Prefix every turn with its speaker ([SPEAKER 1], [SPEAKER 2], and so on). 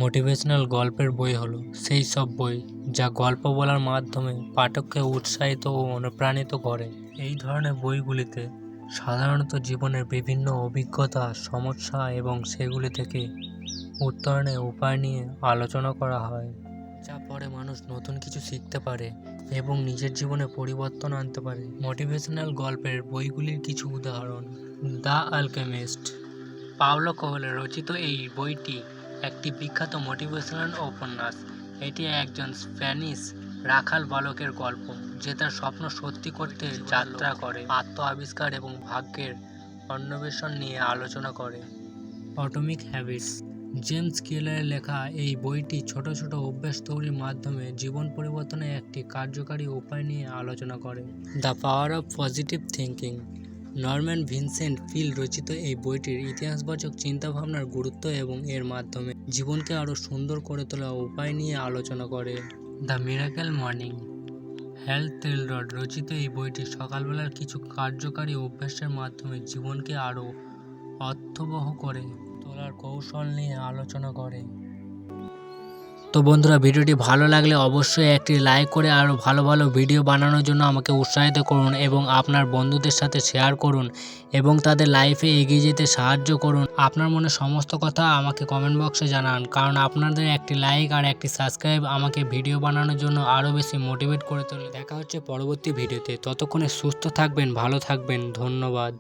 [SPEAKER 1] Motivational গল্পের বই হলো সেই সব বই যা গল্প বলার মাধ্যমে পাঠককে উৎসাহিত ও অনুপ্রাণিত করে। এই ধরনের বইগুলিতে সাধারণত জীবনের বিভিন্ন অভিজ্ঞতা, সমস্যা এবং সেগুলি থেকে উত্তরণের উপায় নিয়ে আলোচনা করা হয়, যা পরে মানুষ নতুন কিছু শিখতে পারে এবং নিজের জীবনে পরিবর্তন আনতে পারে। মোটিভেশনাল গল্পের বইগুলির কিছু উদাহরণ: দ্য অ্যালকেমিস্ট, পাওলো কোয়েলো রচিত এই বইটি একটি বিখ্যাত মোটিভেশনাল উপন্যাস। এটি একজন স্প্যানিশ রাখাল বালকের গল্প যে তার স্বপ্ন সত্যি করতে যাত্রা করে, আত্ম আবিষ্কার এবং ভাগ্যের অন্বেষণ নিয়ে আলোচনা করে। অ্যাটমিক হ্যাবিটস, জেমস ক্লিয়ারের লেখা এই বইটি ছোট ছোট অভ্যাস তৈরির মাধ্যমে জীবন পরিবর্তনের একটি কার্যকারী উপায় নিয়ে আলোচনা করে। The power of positive thinking, Norman Vincent Peale রচিত এই বইটির ইতিহাসবাচক চিন্তাভাবনার গুরুত্ব এবং এর মাধ্যমে জীবনকে আরও সুন্দর করে তোলার উপায় নিয়ে আলোচনা করে। দ্য মিরাকেল মর্নিং, হ্যাল টেলরড রচিত এই বইটি সকালবেলার কিছু কার্যকারী অভ্যাসের মাধ্যমে জীবনকে আরও অর্থবহ করে তোলার কৌশল নিয়ে আলোচনা করে। তো বন্ধুরা, ভিডিওটি ভালো লাগলে অবশ্যই একটি লাইক করে আরও ভালো ভালো ভিডিও বানানোর জন্য আমাকে উৎসাহিত করুন এবং আপনার বন্ধুদের সাথে শেয়ার করুন এবং তাদের লাইফে এগিয়ে যেতে সাহায্য করুন। আপনার মনে সমস্ত কথা আমাকে কমেন্ট বক্সে জানান, কারণ আপনাদের একটি লাইক আর একটি সাবস্ক্রাইব আমাকে ভিডিও বানানোর জন্য আরও বেশি মোটিভেট করে তোলে। দেখা হচ্ছে পরবর্তী ভিডিওতে, ততক্ষণে সুস্থ থাকবেন, ভালো থাকবেন, ধন্যবাদ।